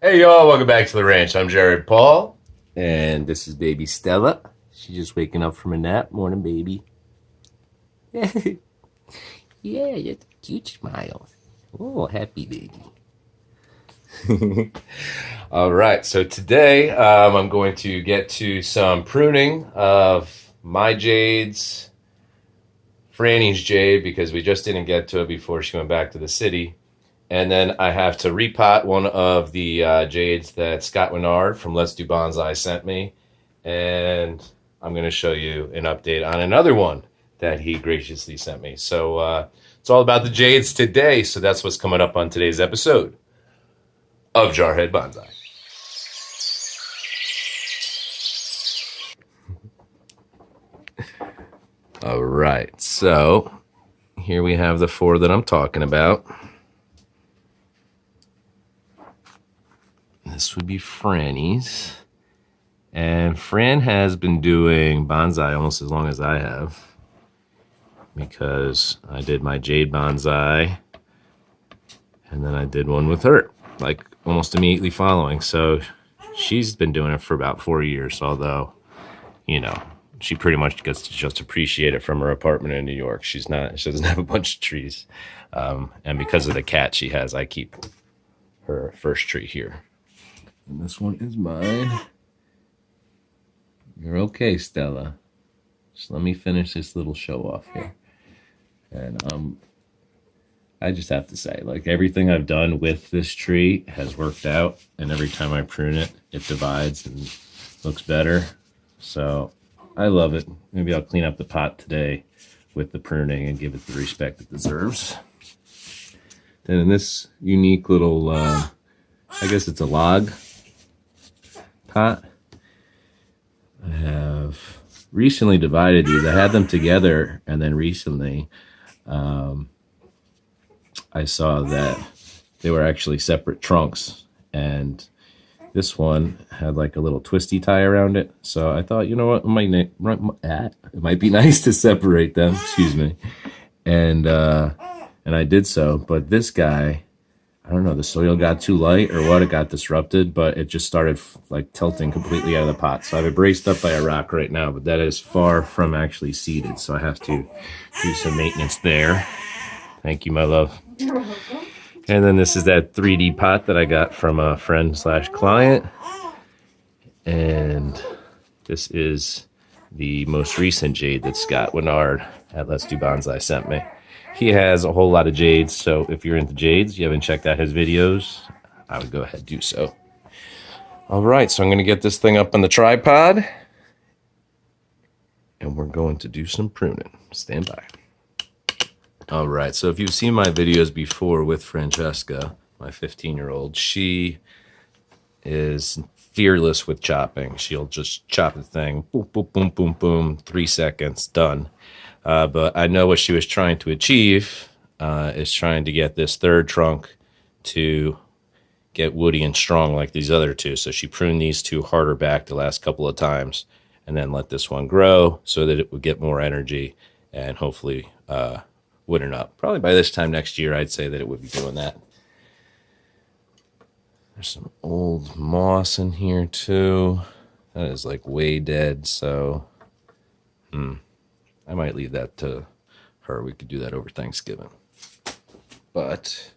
Hey y'all, welcome back to the ranch. I'm Jared Paul, and this is baby Stella. She's just waking up from a nap. Morning, baby. Yeah, you have a cute smile. Oh, happy baby. All right, so today I'm going to get to some pruning of my jades, Franny's jade, because we just didn't get to it before she went back to the city. And then I have to repot one of the jades that Scott Winard from Let's Do Bonsai sent me. And I'm going to show you an update on another one that he graciously sent me. So it's all about the jades today. So that's what's coming up on today's episode of Jarhead Bonsai. All right. So here we have the four that I'm talking about. This would be Franny's. And Fran has been doing bonsai almost as long as I have, because I did my jade bonsai and then I did one with her, like almost immediately following. So she's been doing it for about 4 years, although, you know, she pretty much gets to just appreciate it from her apartment in New York. She doesn't have a bunch of trees. And because of the cat she has, I keep her first tree here. And this one is mine. You're okay, Stella. Just let me finish this little show off here. And I just have to say, like, everything I've done with this tree has worked out, and every time I prune it, it divides and looks better. So I love it. Maybe I'll clean up the pot today with the pruning and give it the respect it deserves. Then in this unique little, I guess it's a log pot, I have recently divided these. I had them together, and then recently I saw that they were actually separate trunks, and this one had like a little twisty tie around it. So I thought, you know what, it might be nice to separate them. Excuse me. And I did so. But this guy, I don't know, the soil got too light or what, it got disrupted, but it just started like tilting completely out of the pot. So I have it braced up by a rock right now, but that is far from actually seated. So I have to do some maintenance there. Thank you, my love. You're welcome. And then this is that 3D pot that I got from a friend / client. And this is the most recent jade that Scott Winard at Let's Do Bonsai sent me. He has a whole lot of jades, so if you're into jades, you haven't checked out his videos, I would go ahead and do so. All right, so I'm going to get this thing up on the tripod, and we're going to do some pruning. Stand by. All right, so if you've seen my videos before with Francesca, my 15-year-old, she is fearless with chopping. She'll just chop the thing, boom, boom, boom, boom, boom, 3 seconds, done. But I know what she was trying to achieve is trying to get this third trunk to get woody and strong like these other two. So she pruned these two harder back the last couple of times and then let this one grow so that it would get more energy and hopefully wooden up. Probably by this time next year, I'd say that it would be doing that. There's some old moss in here too. That is like way dead, so I might leave that to her. We could do that over Thanksgiving. But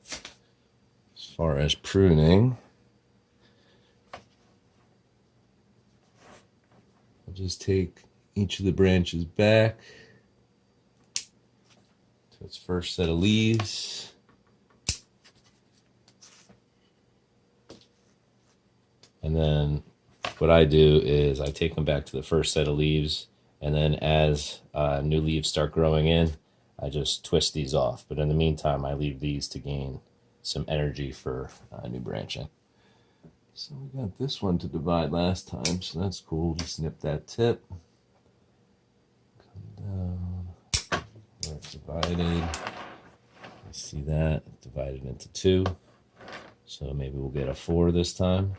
as far as pruning, I'll just take each of the branches back to its first set of leaves. And then what I do is I take them back to the first set of leaves, and then as new leaves start growing in, I just twist these off. But in the meantime, I leave these to gain some energy for new branching. So we got this one to divide last time, so that's cool. Just snip that tip. Come down. There it's divided. You see that? Divided into 2. So maybe we'll get a 4 this time.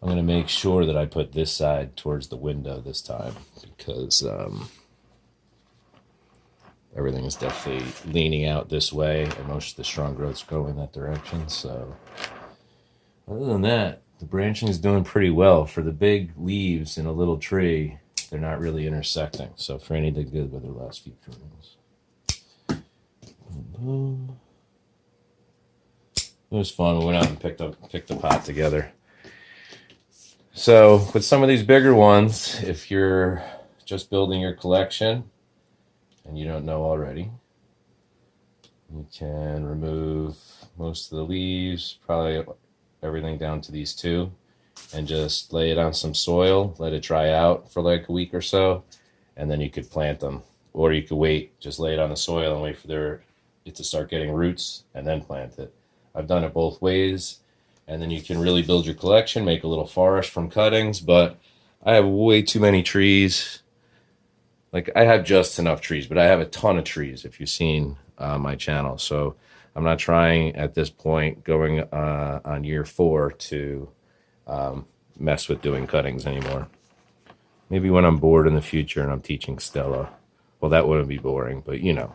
I'm going to make sure that I put this side towards the window this time because everything is definitely leaning out this way, and most of the strong growths go in that direction. So other than that, the branching is doing pretty well. For the big leaves in a little tree, they're not really intersecting. So Franny did good with her last few prunings. Boom. It was fun. We went out and picked the pot together. So with some of these bigger ones, if you're just building your collection and you don't know already, you can remove most of the leaves, probably everything down to these two, and just lay it on some soil, let it dry out for like a week or so, and then you could plant them. Or you could wait, just lay it on the soil and wait for it to start getting roots and then plant it. I've done it both ways, and then you can really build your collection, make a little forest from cuttings. But I have way too many trees. Like, I have just enough trees, but I have a ton of trees if you've seen my channel. So I'm not trying at this point, going on year 4, to mess with doing cuttings anymore. Maybe when I'm bored in the future and I'm teaching Stella, well, that wouldn't be boring, but you know,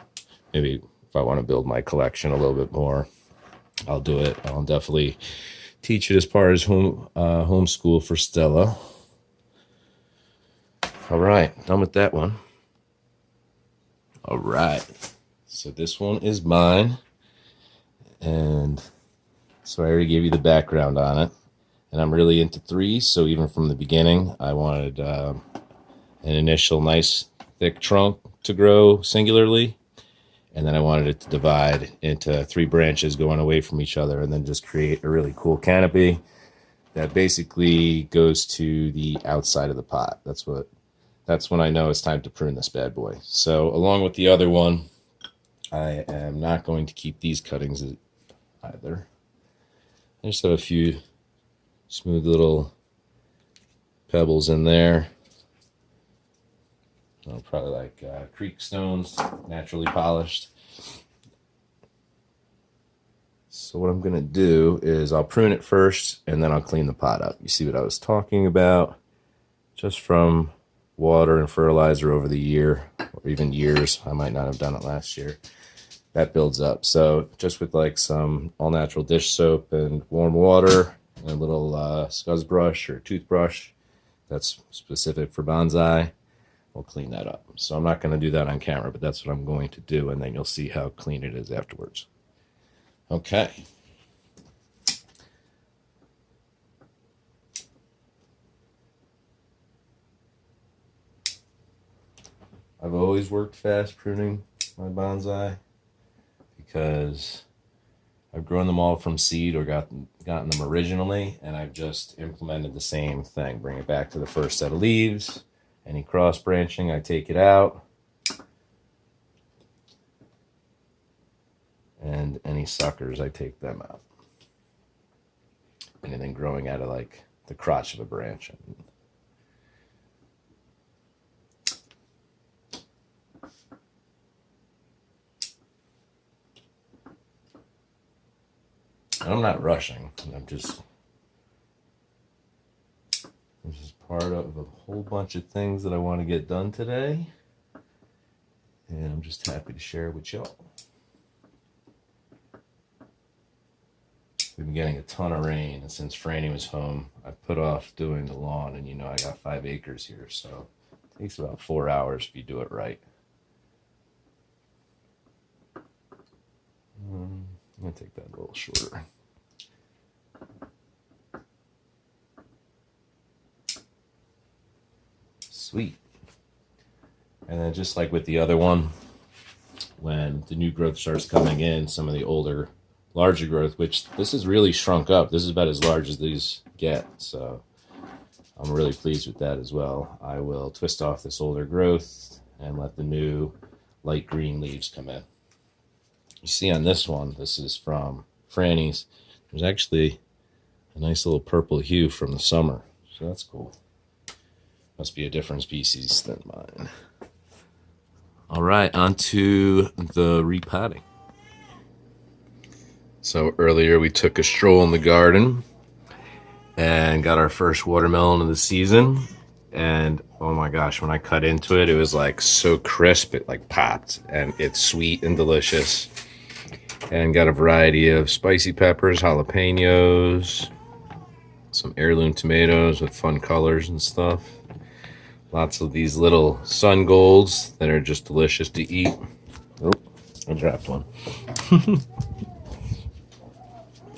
maybe if I want to build my collection a little bit more, I'll do it. I'll definitely teach it as part of homeschool for Stella. All right, done with that one. All right, so this one is mine. And so I already gave you the background on it. And I'm really into 3s, so even from the beginning, I wanted an initial nice thick trunk to grow singularly. And then I wanted it to divide into 3 branches going away from each other, and then just create a really cool canopy that basically goes to the outside of the pot. That's when I know it's time to prune this bad boy. So along with the other one, I am not going to keep these cuttings either. I just have a few smooth little pebbles in there. Probably like creek stones, naturally polished. So what I'm going to do is I'll prune it first, and then I'll clean the pot up. You see what I was talking about? Just from water and fertilizer over the year, or even years. I might not have done it last year. That builds up. So just with like some all-natural dish soap and warm water and a little scuzz brush or toothbrush that's specific for bonsai, we'll clean that up. So I'm not going to do that on camera, but that's what I'm going to do, and then you'll see how clean it is afterwards. Okay. I've always worked fast pruning my bonsai because I've grown them all from seed or gotten them originally, and I've just implemented the same thing. Bring it back to the first set of leaves. Any cross branching, I take it out. And any suckers, I take them out. Anything growing out of like the crotch of a branch. I'm not rushing. This is part of a whole bunch of things that I want to get done today. And I'm just happy to share with y'all. We've been getting a ton of rain, and since Franny was home, I put off doing the lawn, and you know I got 5 acres here, so it takes about 4 hours if you do it right. I'm going to take that a little shorter. Sweet. And then just like with the other one, when the new growth starts coming in, some of the older, larger growth, which this is really shrunk up. This is about as large as these get, so I'm really pleased with that as well. I will twist off this older growth and let the new light green leaves come in. You see on this one, this is from Franny's. There's actually a nice little purple hue from the summer, so that's cool. Must be a different species than mine. All right, on to the repotting. So earlier we took a stroll in the garden and got our first watermelon of the season. And oh my gosh, when I cut into it, it was like so crisp, it like popped, and it's sweet and delicious. And got a variety of spicy peppers, jalapenos, some heirloom tomatoes with fun colors and stuff. Lots of these little sun golds that are just delicious to eat. Oh, I dropped one.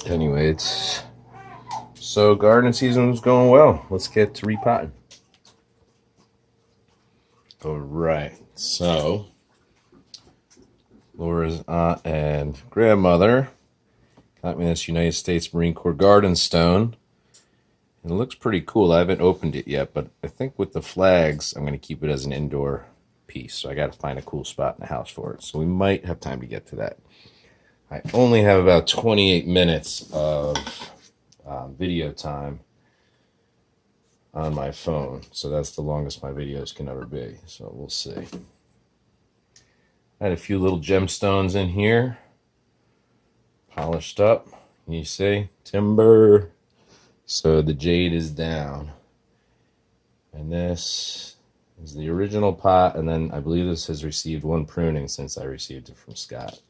Anyway, so garden season is going well. Let's get to repotting. All right, so Laura's aunt and grandmother got me this United States Marine Corps garden stone. And it looks pretty cool. I haven't opened it yet, but I think with the flags, I'm going to keep it as an indoor piece. So I got to find a cool spot in the house for it. So we might have time to get to that. I only have about 28 minutes of video time on my phone. So that's the longest my videos can ever be. So we'll see. I had a few little gemstones in here. Polished up. You see? Timber. So the jade is down. And this is the original pot. And then I believe this has received one pruning since I received it from Scott.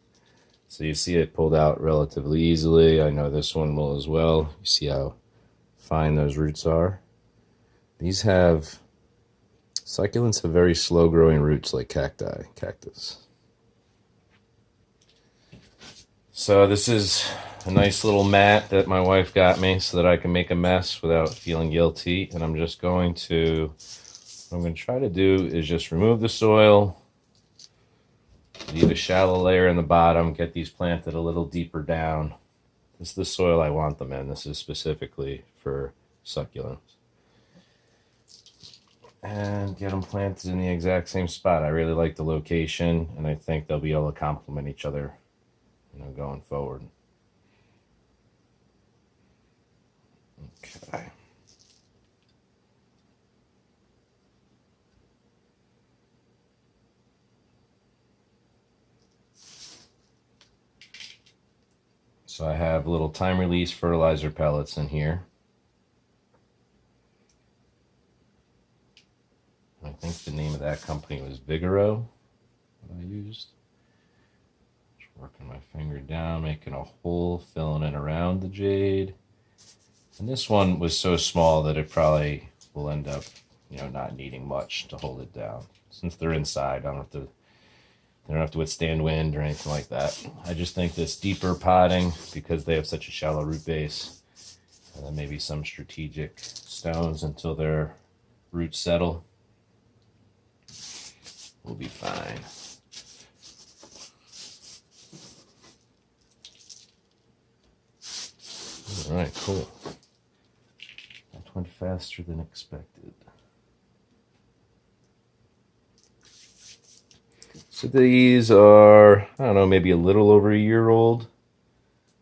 So you see it pulled out relatively easily. I know this one will as well. You see how fine those roots are. These have, succulents have very slow growing roots like cactus. So this is a nice little mat that my wife got me so that I can make a mess without feeling guilty. And I'm just going to, what I'm going to try to do is just remove the soil, leave a shallow layer in the bottom, get these planted a little deeper down. This is the soil I want them in. This is specifically for succulents. And get them planted in the exact same spot. I really like the location, and I think they'll be able to complement each other, going forward. Okay. So I have little time release fertilizer pellets in here. I think the name of that company was Vigoro that I used. Just working my finger down, making a hole, filling it around the jade. And this one was so small that it probably will end up, not needing much to hold it down. Since they're inside, they don't have to withstand wind or anything like that. I just think this deeper potting, because they have such a shallow root base, and then maybe some strategic stones until their roots settle, will be fine. All right, cool. That went faster than expected. So these are, I don't know, maybe a little over a year old.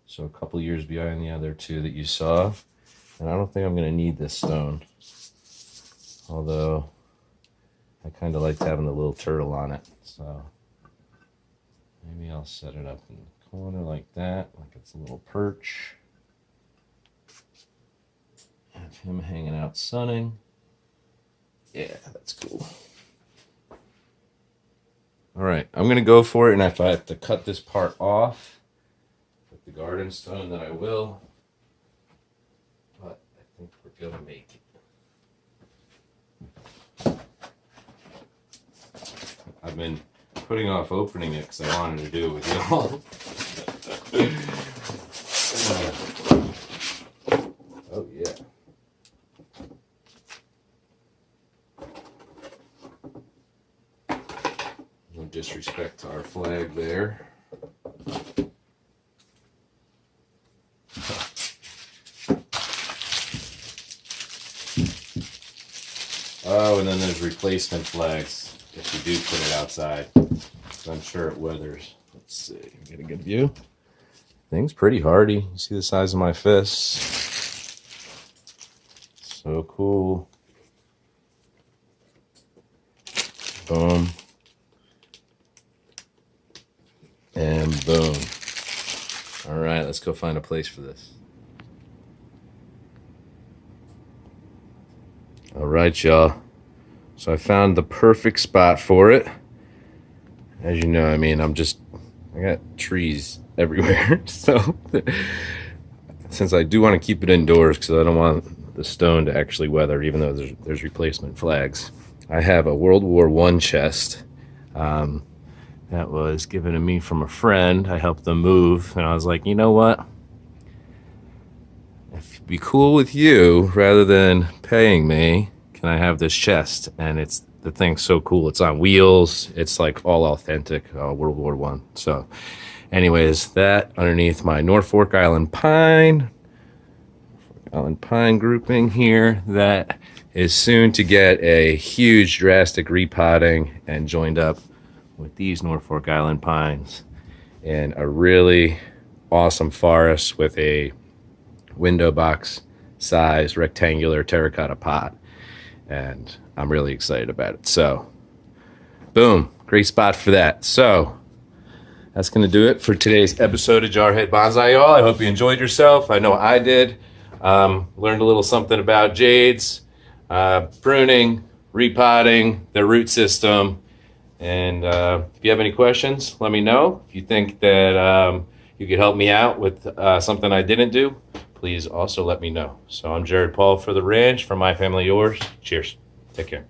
So a couple years behind the other two that you saw. And I don't think I'm going to need this stone. Although I kind of liked having the little turtle on it. So maybe I'll set it up in the corner like that, like it's a little perch. Have him hanging out sunning. Yeah, that's cool. All right, I'm going to go for it, and if I have to cut this part off with the garden stone, then I will. But I think we're going to make it. I've been putting off opening it because I wanted to do it with y'all. Oh, yeah. No disrespect to our flag there. Oh, and then there's replacement flags if you do put it outside. So I'm sure it weathers. Let's see, get a good view. Thing's pretty hardy. You see the size of my fists. So cool. Boom. And boom. All right, let's go find a place for this. All right, y'all. So I found the perfect spot for it. As you know, I mean, I got trees everywhere. So since I do want to keep it indoors because I don't want the stone to actually weather, even though there's replacement flags, I have a World War I chest that was given to me from a friend. I helped them move, and I was like, you know what? If it'd be cool with you, rather than paying me, can I have this chest? And the thing's so cool. It's on wheels. It's like all authentic World War I. So anyways, that underneath my Norfolk Island pine grouping here, that is soon to get a huge drastic repotting and joined up with these Norfolk Island pines in a really awesome forest with a window box size rectangular terracotta pot, and I'm really excited about it. So boom, great spot for that. So that's going to do it for today's episode of Jarhead Bonsai, y'all. I hope you enjoyed yourself. I know I did. Learned a little something about jades, pruning, repotting, their root system. And if you have any questions, let me know. If you think that you could help me out with something I didn't do, please also let me know. So I'm Jared Paul for The Ranch, from My Family Yours. Cheers. Take care.